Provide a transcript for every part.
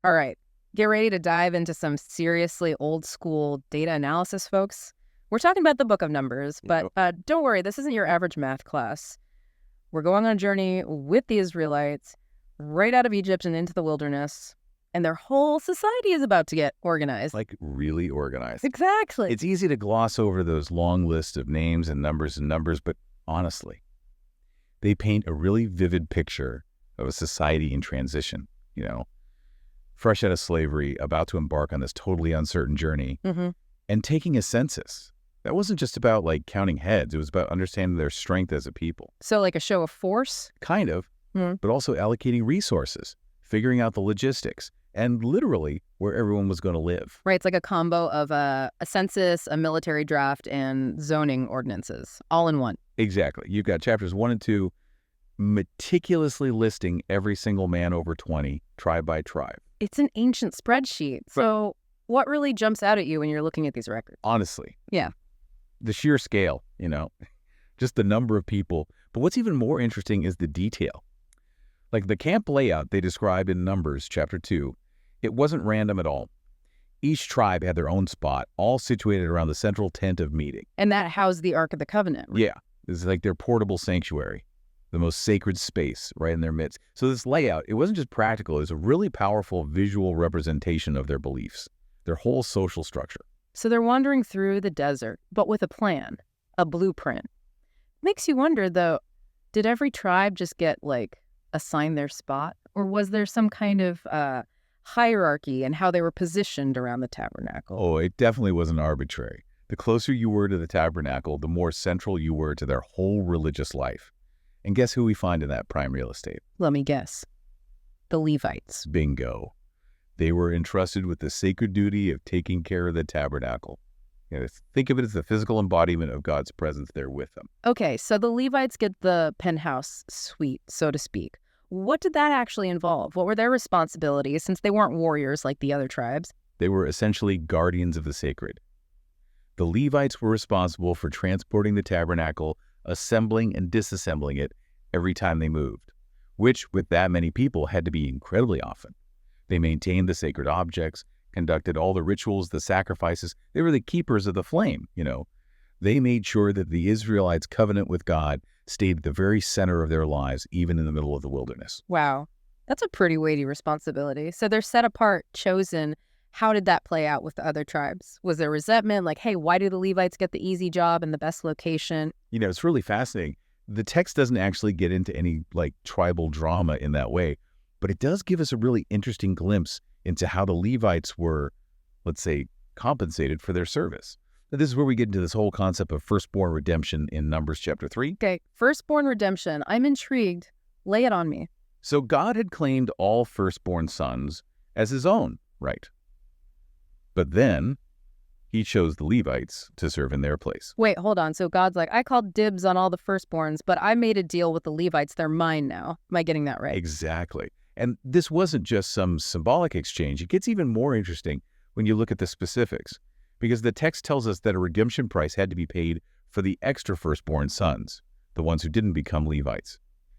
All right, get ready to dive into some seriously old school data analysis, folks. We're talking about the book of Numbers, but don't worry, this isn't your average math class. We're going on a journey with the Israelites right out of Egypt and into the wilderness, and their whole society is about to get organized. Like really organized. Exactly. It's easy to gloss over those long lists of names and numbers, but honestly, they paint a really vivid picture of a society in transition, fresh out of slavery, about to embark on this totally uncertain journey, and taking a census. That wasn't just about counting heads. It was about understanding their strength as a people. So like a show of force? Kind of, but also allocating resources, figuring out the logistics, and literally where everyone was going to live. Right, it's like a combo of a census, a military draft, and zoning ordinances, all in one. Exactly. You've got chapters 1 and 2 meticulously listing every single man over 20, tribe by tribe. It's an ancient spreadsheet. So what really jumps out at you when you're looking at these records? Honestly. Yeah. The sheer scale, just the number of people. But what's even more interesting is the detail. Like the camp layout they describe in Numbers chapter 2, it wasn't random at all. Each tribe had their own spot, all situated around the central tent of meeting. And that housed the Ark of the Covenant. Right? Yeah. This is like their portable sanctuary, the most sacred space right in their midst. So this layout, it wasn't just practical. It was a really powerful visual representation of their beliefs, their whole social structure. So they're wandering through the desert, but with a plan, a blueprint. Makes you wonder, though, did every tribe just get, assigned their spot? Or was there some kind of hierarchy in how they were positioned around the tabernacle? Oh, it definitely wasn't arbitrary. The closer you were to the tabernacle, the more central you were to their whole religious life. And guess who we find in that prime real estate? Let me guess. The Levites. Bingo. They were entrusted with the sacred duty of taking care of the tabernacle. Think of it as the physical embodiment of God's presence there with them. Okay, so the Levites get the penthouse suite, so to speak. What did that actually involve? What were their responsibilities, since they weren't warriors like the other tribes? They were essentially guardians of the sacred. The Levites were responsible for transporting the tabernacle, assembling and disassembling it every time they moved, which, with that many people, had to be incredibly often. They maintained the sacred objects, conducted all the rituals, the sacrifices. They were the keepers of the flame, They made sure that the Israelites' covenant with God stayed at the very center of their lives, even in the middle of the wilderness. Wow. That's a pretty weighty responsibility. So they're set apart, chosen. How did that play out with the other tribes? Was there resentment? Hey, why do the Levites get the easy job and the best location? It's really fascinating. The text doesn't actually get into any tribal drama in that way, but it does give us a really interesting glimpse into how the Levites were, let's say, compensated for their service. Now, this is where we get into this whole concept of firstborn redemption in Numbers chapter 3. Okay, firstborn redemption. I'm intrigued. Lay it on me. So God had claimed all firstborn sons as his own, right? But then he chose the Levites to serve in their place. Wait, hold on. So God's I called dibs on all the firstborns, but I made a deal with the Levites. They're mine now. Am I getting that right? Exactly. And this wasn't just some symbolic exchange. It gets even more interesting when you look at the specifics, because the text tells us that a redemption price had to be paid for the extra firstborn sons, the ones who didn't become Levites.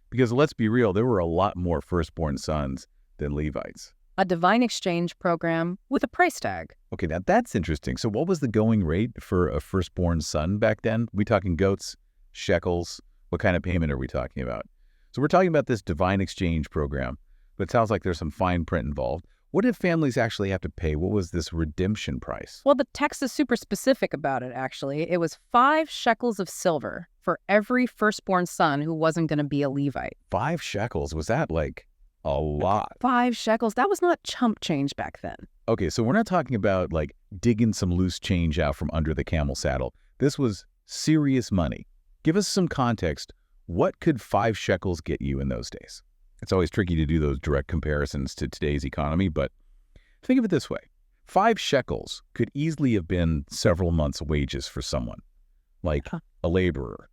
Because let's be real, there were a lot more firstborn sons than Levites. A divine exchange program with a price tag. Okay, now that's interesting. So what was the going rate for a firstborn son back then? We talking goats, shekels? What kind of payment are we talking about? So we're talking about this divine exchange program, but it sounds like there's some fine print involved. What did families actually have to pay? What was this redemption price? Well, the text is super specific about it, actually. It was 5 shekels of silver for every firstborn son who wasn't going to be a Levite. 5 shekels? Was that a lot? 5 shekels? That was not chump change back then. Okay, so we're not talking about digging some loose change out from under the camel saddle. This was serious money. Give us some context. What could 5 shekels get you in those days? It's always tricky to do those direct comparisons to today's economy, but think of it this way. 5 shekels could easily have been several months' wages for someone, a laborer,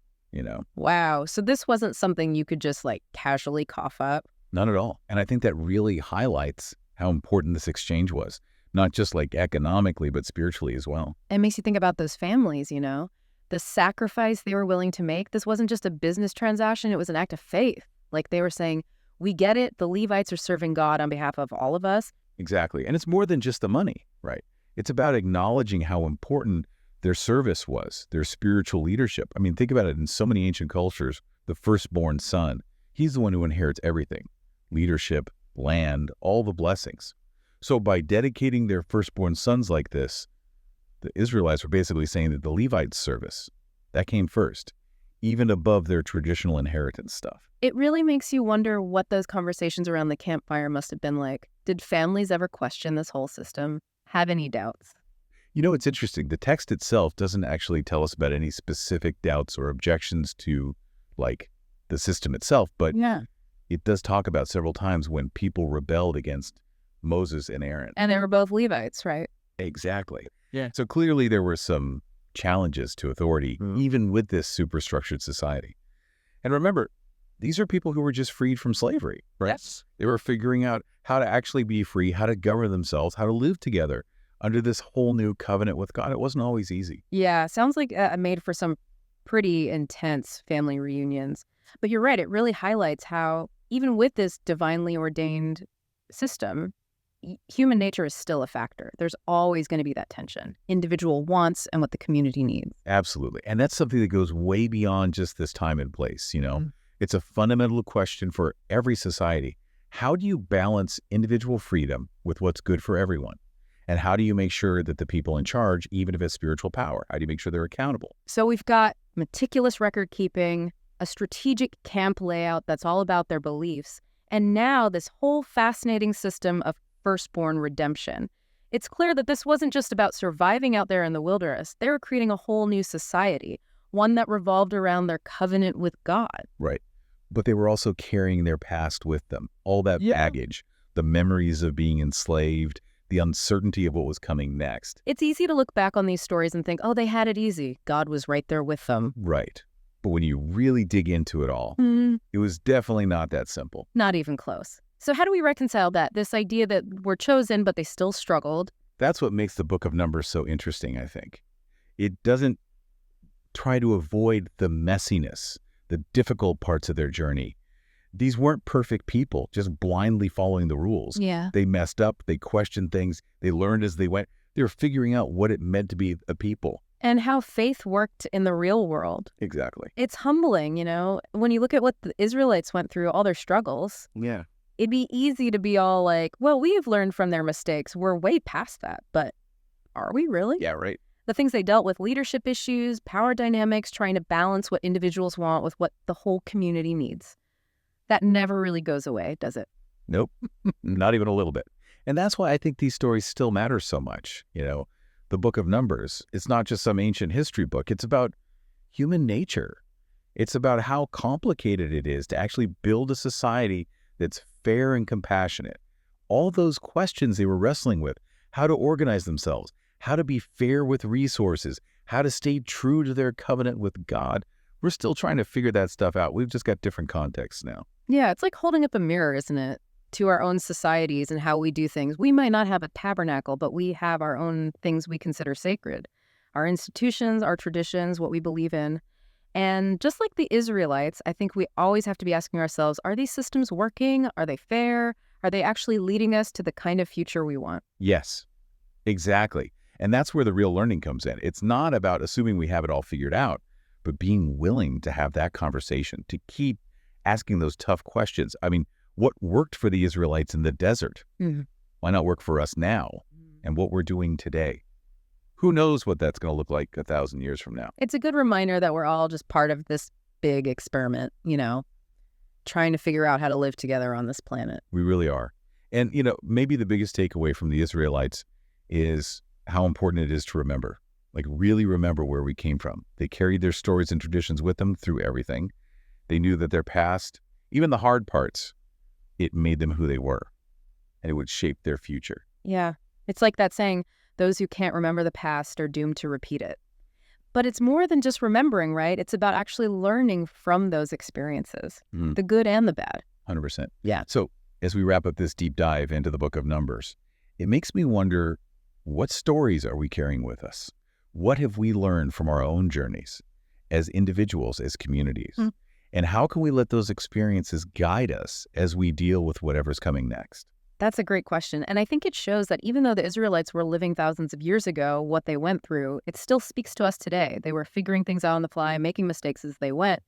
Wow. So this wasn't something you could just casually cough up? None at all. And I think that really highlights how important this exchange was, not just economically, but spiritually as well. It makes you think about those families, the sacrifice they were willing to make. This wasn't just a business transaction. It was an act of faith. They were saying, we get it. The Levites are serving God on behalf of all of us. Exactly. And it's more than just the money, right? It's about acknowledging how important their service was, their spiritual leadership. I mean, think about it. In so many ancient cultures, the firstborn son, he's the one who inherits everything: leadership, land, all the blessings. So by dedicating their firstborn sons like this, the Israelites were basically saying that the Levites' service, that came first, even above their traditional inheritance stuff. It really makes you wonder what those conversations around the campfire must have been like. Did families ever question this whole system? Have any doubts? You know, it's interesting. The text itself doesn't actually tell us about any specific doubts or objections to, like, the system itself, but Yeah. it does talk about several times when people rebelled against Moses and Aaron. And they were both Levites, right? Exactly. Yeah. So clearly there were some challenges to authority, even with this superstructured society. And remember, these are people who were just freed from slavery, right? Yes. They were figuring out how to actually be free, how to govern themselves, how to live together under this whole new covenant with God. It wasn't always easy. Yeah, sounds like made for some pretty intense family reunions. But you're right, it really highlights how, even with this divinely ordained system, human nature is still a factor. There's always going to be that tension, individual wants and what the community needs. Absolutely. And that's something that goes way beyond just this time and place, you know? It's a fundamental question for every society. How do you balance individual freedom with what's good for everyone? And how do you make sure that the people in charge, even if it's spiritual power, how do you make sure they're accountable? So we've got meticulous record keeping, a strategic camp layout that's all about their beliefs, and now this whole fascinating system of firstborn redemption. It's clear that this wasn't just about surviving out there in the wilderness. They were creating a whole new society, one that revolved around their covenant with God. Right. But they were also carrying their past with them, all that baggage, the memories of being enslaved, the uncertainty of what was coming next. It's easy to look back on these stories and think, oh, they had it easy. God was right there with them. Right. But when you really dig into it all, it was definitely not that simple. Not even close. So how do we reconcile that? This idea that we're chosen, but they still struggled. That's what makes the book of Numbers so interesting, I think. It doesn't try to avoid the messiness, the difficult parts of their journey. These weren't perfect people, just blindly following the rules. Yeah. They messed up, they questioned things, they learned as they went. They were figuring out what it meant to be a people. And how faith worked in the real world. Exactly. It's humbling, you know, when you look at what the Israelites went through, all their struggles. Yeah. It'd be easy to be all like, well, we've learned from their mistakes. We're way past that. But are we really? Yeah, right. The things they dealt with, leadership issues, power dynamics, trying to balance what individuals want with what the whole community needs. That never really goes away, does it? Nope, not even a little bit. And that's why I think these stories still matter so much. You know, the book of Numbers, it's not just some ancient history book. It's about human nature. It's about how complicated it is to actually build a society that's fair and compassionate. All those questions they were wrestling with, how to organize themselves, how to be fair with resources, how to stay true to their covenant with God. We're still trying to figure that stuff out. We've just got different contexts now. Yeah, it's like holding up a mirror, isn't it, to our own societies and how we do things. We might not have a tabernacle, but we have our own things we consider sacred. Our institutions, our traditions, what we believe in. And just like the Israelites, I think we always have to be asking ourselves, are these systems working? Are they fair? Are they actually leading us to the kind of future we want? Yes, exactly. And that's where the real learning comes in. It's not about assuming we have it all figured out, but being willing to have that conversation, to keep asking those tough questions. I mean, what worked for the Israelites in the desert? Why not work for us now? And what we're doing today? Who knows what that's going to look like 1,000 years from now? It's a good reminder that we're all just part of this big experiment, you know, trying to figure out how to live together on this planet. We really are. And, you know, maybe the biggest takeaway from the Israelites is how important it is to remember, like really remember where we came from. They carried their stories and traditions with them through everything. They knew that their past, even the hard parts, it made them who they were, and it would shape their future. Yeah. It's like that saying, those who can't remember the past are doomed to repeat it. But it's more than just remembering, right? It's about actually learning from those experiences, the good and the bad. 100%. Yeah. So as we wrap up this deep dive into the book of Numbers, it makes me wonder, what stories are we carrying with us? What have we learned from our own journeys as individuals, as communities? And how can we let those experiences guide us as we deal with whatever's coming next? That's a great question. And I think it shows that even though the Israelites were living thousands of years ago, what they went through, it still speaks to us today. They were figuring things out on the fly, making mistakes as they went,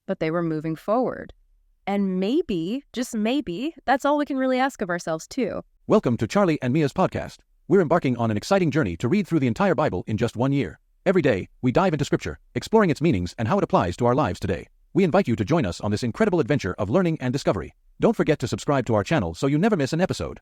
but they were moving forward. And maybe, just maybe, that's all we can really ask of ourselves too. Welcome to Charlie and Mia's podcast. We're embarking on an exciting journey to read through the entire Bible in just 1 year. Every day, we dive into Scripture, exploring its meanings and how it applies to our lives today. We invite you to join us on this incredible adventure of learning and discovery. Don't forget to subscribe to our channel so you never miss an episode.